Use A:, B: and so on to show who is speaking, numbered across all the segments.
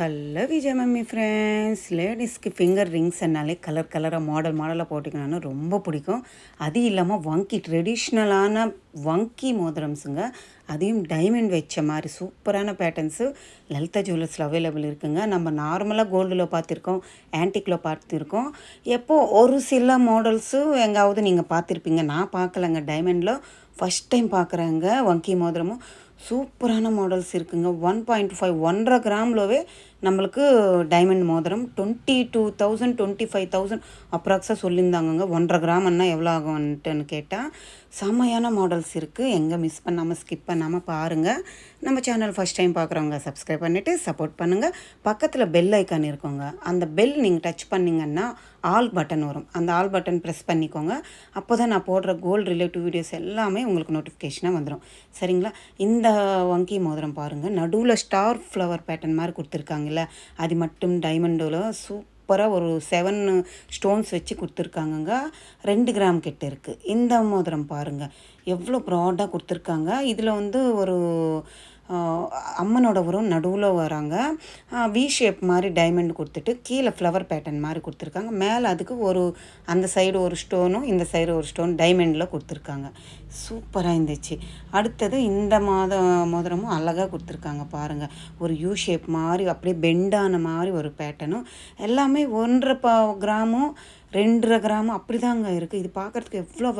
A: Hello Vijay mummy friends. லேடிஸ்க்கு finger ரிங்ஸ்னாலே colour கலராக மாடலாக போட்டிக்கணும்னு ரொம்ப பிடிக்கும். அது இல்லாமல் வங்கி ட்ரெடிஷ்னலான வங்கி மோதிரம்ஸுங்க, அதையும் டைமண்ட் வச்ச மாதிரி சூப்பரான பேட்டர்ன்ஸு லலிதா ஜுவல்லர்ஸில் அவைலபிள் இருக்குங்க. நம்ம நார்மலாக கோல்டில் பார்த்துருக்கோம், ஆன்டிக்கில் பார்த்துருக்கோம். எப்போது ஒரு சில மாடல்ஸு எங்காவது நீங்கள் பார்த்துருப்பீங்க, நான் பார்க்கலங்க. டைமண்டில் ஃபஸ்ட் டைம் பார்க்குறேங்க. வங்கி மோதிரமும் சூப்பரான மாடல்ஸ் இருக்குங்க. 1.5 1.5 கிராம்லவே நம்மளுக்கு டைமண்ட் மோதிரம் 22,000 25,000 அப்ராக்ஸாக சொல்லியிருந்தாங்கங்க. 1.5 கிராம்னா எவ்வளோ ஆகும்ன்ட்டுன்னு கேட்டால் செம்மையான மாடல்ஸ் இருக்குது. எங்கே மிஸ் பண்ணாமல் ஸ்கிப் பண்ணாமல் பாருங்கள். நம்ம சேனல் ஃபஸ்ட் டைம் பார்க்குறவங்க சப்ஸ்கிரைப் பண்ணிவிட்டு சப்போர்ட் பண்ணுங்கள். பக்கத்தில் பெல் ஐக்கான் இருக்குங்க. அந்த பெல் நீங்கள் டச் பண்ணிங்கன்னா ஆல் பட்டன் வரும். அந்த ஆல் பட்டன் ப்ரெஸ் பண்ணிக்கோங்க. அப்போ தான் நான் போடுற கோல்டு ரிலேட்டிவ் வீடியோஸ் எல்லாமே உங்களுக்கு நோட்டிஃபிகேஷனாக வந்துடும். சரிங்களா? இந்த வங்கி மோதிரம் பாருங்கள், நடுவில் ஸ்டார் ஃப்ளவர் பேட்டர்ன் மாதிரி கொடுத்துருக்காங்கல்ல, அது மட்டும் டைமண்டில் சூப்பராக ஒரு 7 ஸ்டோன்ஸ் வச்சு கொடுத்துருக்காங்கங்க. 2 கிராம் கிட்ட இருக்குது. இந்த மோதிரம் பாருங்கள் எவ்வளோ ப்ராடாக கொடுத்துருக்காங்க. இதில் ஒரு அம்மனோட உரம் நடுவில் வராங்க. வி ஷேப் மாதிரி டைமண்ட் கொடுத்துட்டு கீழே ஃப்ளவர் பேட்டர்ன் மாதிரி கொடுத்துருக்காங்க. மேலே அதுக்கு அந்த சைடு ஒரு ஸ்டோனும் இந்த சைடு ஒரு ஸ்டோன் டைமண்டில் கொடுத்துருக்காங்க. சூப்பராக இருந்துச்சு. அடுத்தது இந்த மோதிரமும் அழகாக கொடுத்துருக்காங்க பாருங்கள். ஒரு யூ ஷேப் மாதிரி அப்படியே பெண்டான மாதிரி ஒரு பேட்டர்னும், எல்லாமே 1.5 கிராமும் 2.5 கிராமும் அப்படி தாங்க இருக்குது. இது பார்க்குறதுக்கு எவ்வளோ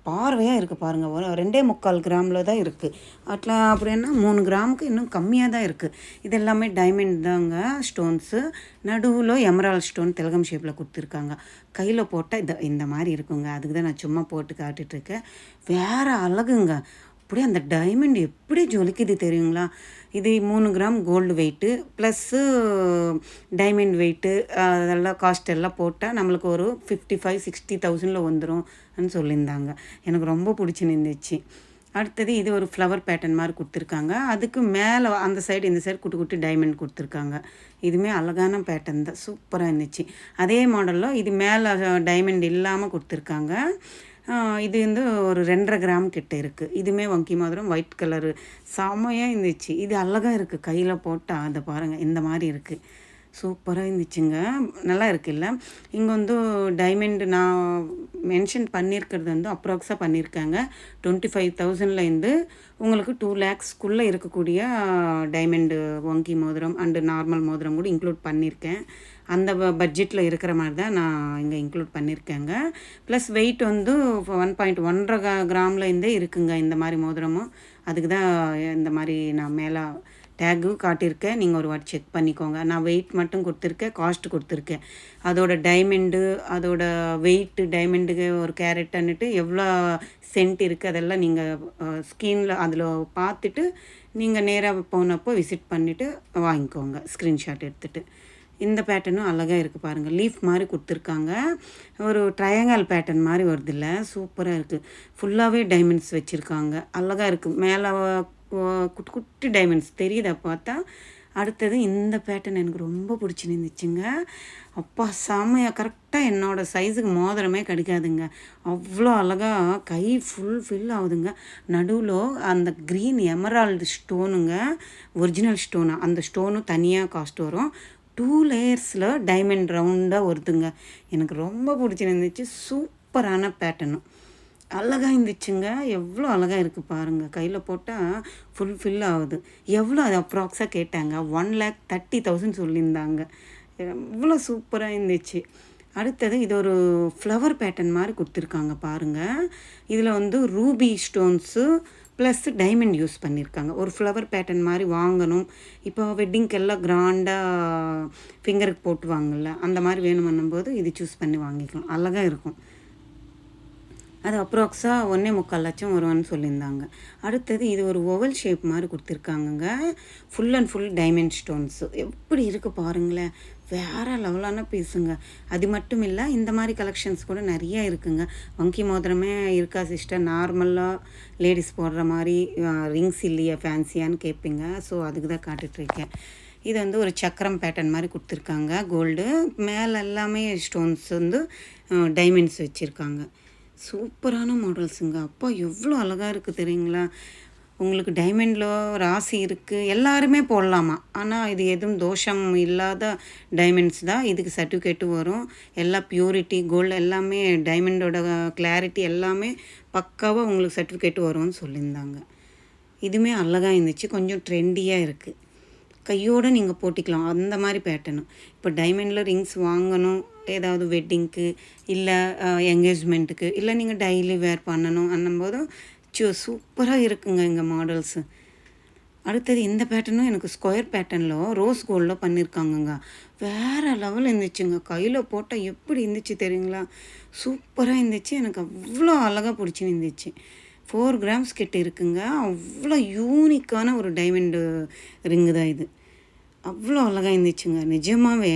A: பார்வையாக இருக்குது பாருங்கள். 2.25 கிராமில் தான் இருக்குது. அப்படின்னா 3 கிராமுக்கு இன்னும் கம்மியாக தான் இருக்குது. இது எல்லாமே டைமண்ட் தாங்க ஸ்டோன்ஸு. நடுவில் எமரால்ட் ஸ்டோன் திலகம் ஷேப்பில் கொடுத்துருக்காங்க. கையில் போட்டால் இந்த மாதிரி இருக்குங்க. அதுக்கு தான் நான் சும்மா போட்டு காட்டிகிட்ருக்கேன். வேறு அழகுங்க. அப்படியே அந்த டைமண்ட் எப்படி ஜொலிக்குது தெரியுங்களா? இது 3 gram gold weight plus diamond weight அதெல்லாம் காஸ்ட் எல்லாம் போட்டால் நம்மளுக்கு ஒரு 55,000-60,000 வந்துடும் சொல்லியிருந்தாங்க. எனக்கு ரொம்ப பிடிச்சிருந்துச்சு. அடுத்தது இது ஒரு ஃப்ளவர் பேட்டர்ன் மாதிரி கொடுத்துருக்காங்க. அதுக்கு மேலே அந்த சைடு இந்த சைடு குட்டி குட்டி டைமண்ட் கொடுத்துருக்காங்க. இதுவுமே அழகான பேட்டர்ன் தான், சூப்பராக இருந்துச்சு. அதே மாடலில் இது மேலே டைமண்ட் இல்லாமல் கொடுத்துருக்காங்க. இது ஒரு 2.5 கிராம் கிட்ட இருக்குது. இதுவுமே வங்கி மோதிரம் ஒயிட் கலரு செம்மையாக இருந்துச்சு. இது அழகாக இருக்குது. கையில் போட்டால் அதை பாருங்கள் இந்த மாதிரி இருக்குது. சூப்பராக இருந்துச்சுங்க. நல்லா இருக்குல்ல? இங்கே டைமண்ட் நான் மென்ஷன் பண்ணியிருக்கிறது அப்ராக்ஸாக பண்ணியிருக்காங்க. 25,000லேருந்து உங்களுக்கு 2 lakhsக்குள்ளே இருக்கக்கூடிய டைமண்டு வங்கி மோதிரம் அண்டு நார்மல் மோதிரம் கூட இன்க்ளூட் பண்ணியிருக்கேன். அந்த பட்ஜெட்டில் இருக்கிற மாதிரி தான் நான் இங்கே இன்க்ளூட் பண்ணியிருக்கேங்க. ப்ளஸ் வெயிட் 1.1 கிராம்லேருந்தே இருக்குங்க இந்த மாதிரி மோதிரமும். அதுக்கு தான் இந்த மாதிரி நான் மேலே டேக்கு காட்டியிருக்கேன். நீங்கள் ஒரு வாட்டி செக் பண்ணிக்கோங்க. நான் வெயிட் மட்டும் கொடுத்துருக்கேன், காஸ்ட் கொடுத்துருக்கேன். அதோட டைமண்டு, அதோட வெயிட்டு, டைமண்டுக்கு ஒரு கேரட்டுன்னுட்டு எவ்வளோ சென்ட் இருக்குது அதெல்லாம் நீங்கள் ஸ்க்ரீனில் அதில் பார்த்துட்டு நீங்கள் நேராக போனப்போ விசிட் பண்ணிவிட்டு வாங்கிக்கோங்க, ஸ்க்ரீன்ஷாட் எடுத்துகிட்டு. இந்த பேட்டர்னும் அழகாக இருக்குது பாருங்கள். லீஃப் மாதிரி கொடுத்துருக்காங்க. ஒரு ட்ரையாங்கல் பேட்டர்ன் மாதிரி வருதில்ல, சூப்பராக இருக்குது. ஃபுல்லாகவே டைமண்ட்ஸ் வச்சுருக்காங்க. அழகாக இருக்குது. மேலே குட்டி குட்டி டைமண்ட்ஸ் தெரியுதா பார்த்தா. அடுத்தது இந்த பேட்டர்ன் எனக்கு ரொம்ப பிடிச்சிருந்துச்சுங்க. அப்பா செம்மையாக கரெக்டாக என்னோடய சைஸுக்கு மோதிரமே கிடைக்காதுங்க. அவ்வளோ அழகாக கை ஃபில் ஆகுதுங்க. நடுவில் அந்த க்ரீன் எமரால்டு ஸ்டோனுங்க, ஒரிஜினல் ஸ்டோனு. அந்த ஸ்டோனும் தனியாக காஸ்ட் வரும். 2 லேயர்ஸில் டைமண்ட் ரவுண்டாக வருதுங்க. எனக்கு ரொம்ப பிடிச்சிருந்துச்சு. சூப்பரான பேட்டர்னும் அழகாக இருந்துச்சுங்க. எவ்வளோ அழகாக இருக்குது பாருங்கள். கையில் போட்டால் ஃபில் ஆகுது. எவ்வளோ அது அப்ராக்ஸாக கேட்டாங்க? 1,30,000 சொல்லியிருந்தாங்க. எவ்வளோ சூப்பராக இருந்துச்சு. அடுத்தது இது ஒரு ஃப்ளவர் பேட்டர்ன் மாதிரி கொடுத்துருக்காங்க பாருங்கள். இதில் Ruby stones plus diamond use பண்ணியிருக்காங்க. ஒரு ஃப்ளவர் பேட்டர்ன் மாதிரி வாங்கணும். இப்போ வெட்டிங்க்கெல்லாம் கிராண்டாக ஃபிங்கருக்கு போட்டுவாங்கள்ல, அந்த மாதிரி வேணும்னும்போது இது சூஸ் பண்ணி வாங்கிக்கலாம். அழகாக இருக்கும். அது அப்ராக்ஸாக 1.25 லட்சம் வருவான்னு சொல்லியிருந்தாங்க. அடுத்தது இது ஒரு ஓவல் ஷேப் மாதிரி கொடுத்துருக்காங்கங்க. Full and full diamond stones எப்படி இருக்குது பாருங்களேன். வேறு லெவலான பீஸுங்க. அது மட்டும் இல்லை, இந்த மாதிரி கலெக்ஷன்ஸ் கூட நிறைய இருக்குங்க. வங்கி மோதிரமே இருக்கா சிஸ்டர், நார்மலாக லேடிஸ் போடுற மாதிரி ரிங்ஸ் இல்லையா, ஃபேன்சியான்னு கேட்பீங்க. ஸோ அதுக்கு தான் காட்டுட்ருக்கேன். இது ஒரு சக்கரம் பேட்டர்ன் மாதிரி கொடுத்துருக்காங்க. கோல்டு மேலே எல்லாமே ஸ்டோன்ஸ் டைமண்ட்ஸ் வச்சுருக்காங்க. சூப்பரான மாடல்ஸுங்க. அப்பா எவ்வளோ அழகாக இருக்குது தெரியுங்களா? உங்களுக்கு டைமண்டில் ராசி இருக்குது, எல்லாருமே போடலாமா. ஆனால் இது எதுவும் தோஷம் இல்லாத டைமண்ட்ஸ் தான். இதுக்கு சர்டிஃபிகேட்டும் வரும். எல்லாம் பியூரிட்டி, கோல்டு எல்லாமே டைமண்டோட கிளாரிட்டி எல்லாமே பக்காவாக உங்களுக்கு சர்டிஃபிகேட் வரும்னு சொல்லியிருந்தாங்க. இதுவுமே அழகாக இருந்துச்சு. கொஞ்சம் ட்ரெண்டியாக இருக்குது. கையோடு நீங்கள் போட்டிக்கலாம் அந்த மாதிரி பேட்டர்னு. இப்போ டைமண்டில் ரிங்ஸ் வாங்கணும், ஏதாவது வெட்டிங்க்கு இல்லை என்கேஜ்மெண்ட்டுக்கு இல்லை நீங்கள் டெய்லி வேர் பண்ணணும் அன்னும்போதும் சூப்பராக இருக்குங்க இங்கே மாடல்ஸு. அடுத்தது இந்த பேட்டர்னும் எனக்கு ஸ்கொயர் பேட்டர்னில் ரோஸ் கோல்டில் பண்ணியிருக்காங்கங்க. வேறு லெவல் இருந்துச்சுங்க. கையில் போட்டால் எப்படி இருந்துச்சு தெரியுங்களா? சூப்பராக இருந்துச்சு. எனக்கு அவ்வளோ அழகாக பிடிச்சின்னு இருந்துச்சு. 4 கிராம்ஸ் கிட்ட இருக்குங்க. அவ்வளோ யூனிக்கான ஒரு டைமண்டு ரிங்கு தான் இது. அவ்வளோ அழகாக இருந்துச்சுங்க. நிஜமாகவே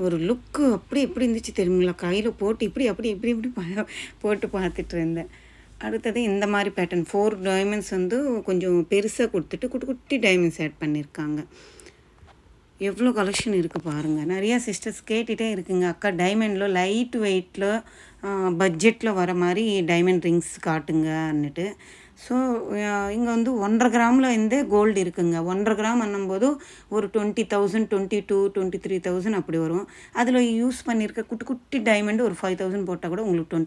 A: ஒரு லுக்கு அப்படி எப்படி இருந்துச்சு தெரியுங்களா? கையில் போட்டு இப்படி போட்டு பார்த்துட்டு இருந்தேன். அடுத்தது இந்த மாதிரி பேட்டர்ன் 4 டைமண்ட்ஸ் வந்து கொஞ்சம் பெருசாக கொடுத்துட்டு குட்டி குட்டி டைமண்ட்ஸ் ஆட் பண்ணியிருக்காங்க. எவ்வளோ கலெக்ஷன் இருக்குது பாருங்கள். நிறையா சிஸ்டர்ஸ் கேட்டுகிட்டே இருக்குங்க, அக்கா டைமண்டில் லைட் வெயிட்டில் பட்ஜெட்டில் வர மாதிரி டைமண்ட் ரிங்ஸ் காட்டுங்கன்னுட்டு. ஸோ இங்கே வந்து 1.5 கிராமில் இருந்தே கோல்டு இருக்குங்க. 1.5 கிராம் பண்ணும்போது ஒரு 20,000, 22, 23,000 அப்படி வரும். அதில் யூஸ் பண்ணியிருக்க குட்டி குட்டி டைமண்டு ஒரு 5,000 போட்டால் கூட உங்களுக்கு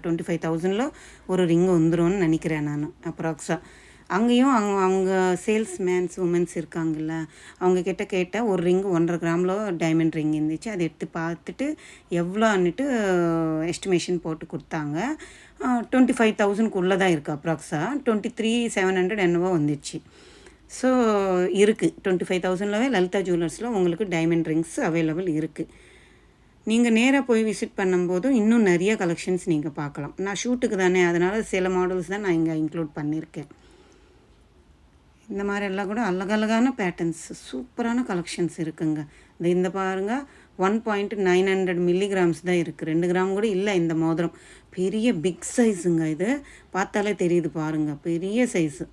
A: 25,000 ஒரு ரிங்கு வந்துடும்னு நினைக்கிறேன் நான் அப்ராக்ஸாக. அங்கேயும் அவங்க சேல்ஸ்மேன்ஸ் உமன்ஸ் இருக்காங்கல்ல, அவங்கக்கிட்ட கேட்டால் ஒரு ரிங்கு 1.5 கிராமில் டைமண்ட் ரிங் இருந்துச்சு. அதை எடுத்து பார்த்துட்டு எவ்வளோன்னுட்டு எஸ்டிமேஷன் போட்டு கொடுத்தாங்க. 25,000க்குள்ளே தான் இருக்குது அப்ராக்ஸாக. 23,700 என்னவோ வந்துடுச்சு. ஸோ இருக்குது 25,000லவே லலிதா ஜுவல்லர்ஸில் உங்களுக்கு டைமண்ட் ரிங்ஸ் அவைலபிள் இருக்குது. நீங்கள் நேராக போய் விசிட் பண்ணும்போதும் இன்னும் நிறைய கலெக்ஷன்ஸ் நீங்கள் பார்க்கலாம். நான் ஷூட்டுக்கு தானே, அதனால் சில மாடல்ஸ் தான் நான் இங்கே இன்க்ளூட் பண்ணியிருக்கேன். இந்த மாதிரி எல்லாம் கூட அழகழகான பேட்டர்ன்ஸ் சூப்பரான கலெக்ஷன்ஸ் இருக்குங்க. இந்த பாருங்கள் 1.900 மில்லிகிராம்ஸ் தான் இருக்குது. 2 கிராம் கூட இல்லை இந்த மோதிரம். பெரிய பிக் சைஸுங்க. இது பார்த்தாலே தெரியுது பாருங்கள், பெரிய சைஸு.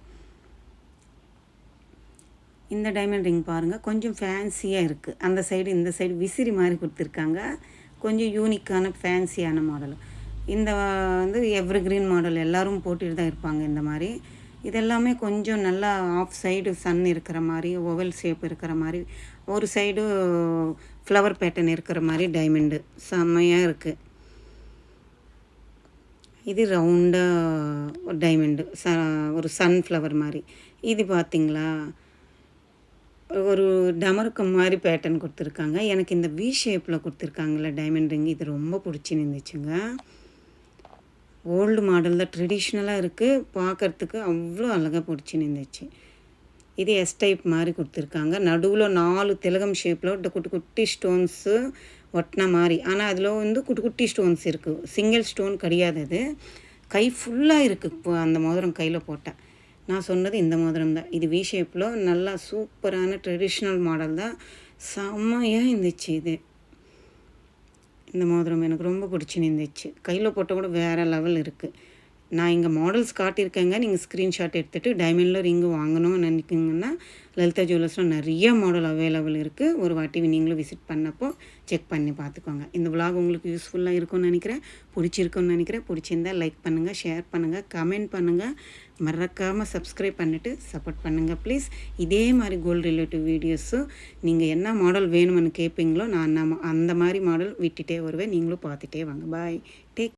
A: இந்த டைமண்ட் ரிங் பாருங்கள், கொஞ்சம் ஃபேன்சியாக இருக்குது. அந்த சைடு இந்த சைடு விசிறி மாதிரி கொடுத்துருக்காங்க. கொஞ்சம் யூனிக்கான ஃபேன்சியான மாடல். இந்த வந்து எவ்ரிக்ரீன் மாடல் எல்லோரும் போட்டுட்டு தான் இருப்பாங்க இந்த மாதிரி. இதெல்லாமே கொஞ்சம் நல்லா ஆஃப் சைடு சன் இருக்கிற மாதிரி, ஓவல் ஷேப் இருக்கிற மாதிரி, ஒரு சைடு ஃப்ளவர் பேட்டர்ன் இருக்கிற மாதிரி டைமண்டு செம்மையாக இருக்குது. இது ரவுண்டாக டைமண்டு ஒரு சன்ஃப்ளவர் மாதிரி. இது பார்த்திங்களா, ஒரு டமருக்கம் மாதிரி பேட்டர்ன் கொடுத்துருக்காங்க. எனக்கு இந்த வி ஷேப்பில் கொடுத்துருக்காங்கள டைமண்ட் ரிங், இது ரொம்ப பிடிச்சின்னு இருந்துச்சுங்க. ஓல்டு மாடலில் ட்ரெடிஷ்னலாக இருக்குது. பார்க்குறதுக்கு அவ்வளோ அழகாக பிடிச்சின்னு இருந்துச்சு. இது எஸ் டைப் மாதிரி கொடுத்துருக்காங்க. நடுவில் 4 திலகம் ஷேப்பில் குட்டி குட்டி ஸ்டோன்ஸு ஒட்டின மாதிரி. ஆனால் அதில் வந்து குட்டி குட்டி ஸ்டோன்ஸ் இருக்குது, சிங்கிள் ஸ்டோன் கிடையாது. அது கை ஃபுல்லாக இருக்குது. இப்போ அந்த மோதிரம் கையில் போட்டேன். நான் சொன்னது இந்த மோதிரம் தான். இது வி ஷேப்பில் நல்லா சூப்பரான ட்ரெடிஷ்னல் மாடல் தான். செம்மையாக இருந்துச்சு. இது இந்த மோதிரம் எனக்கு ரொம்ப பிடிச்சின்னு இருந்துச்சு. கையில் போட்டால் கூட வேறு லெவல் இருக்குது. நான் இங்கே மாடல்ஸ் காட்டியிருக்கேங்க. நீங்கள் ஸ்க்ரீன்ஷாட் எடுத்துகிட்டு டைமண்டில் ரிங்கு வாங்கணும்னு நினைக்கிங்கன்னா லலிதா ஜுவல்லர்ஸில் நிறைய மாடல் அவைலபிள் இருக்குது. ஒரு வாட்டி நீங்களும் விசிட் பண்ணப்போ செக் பண்ணி பார்த்துக்கோங்க. இந்த விலாக் உங்களுக்கு யூஸ்ஃபுல்லாக இருக்கும்னு நினைக்கிறேன், பிடிச்சிருக்குன்னு நினைக்கிறேன். பிடிச்சிருந்தால் லைக் பண்ணுங்கள், ஷேர் பண்ணுங்கள், கமெண்ட் பண்ணுங்கள், மறக்காமல் சப்ஸ்கிரைப் பண்ணிவிட்டு சப்போர்ட் பண்ணுங்கள் ப்ளீஸ். இதே மாதிரி கோல்டு ரிலேட்டிவ் வீடியோஸும் நீங்கள் என்ன மாடல் வேணும்னு கேட்பீங்களோ நான் அந்த மாதிரி மாடல் விட்டுட்டே வருவேன். நீங்களும் பார்த்துட்டே வாங்க. பாய், டேக்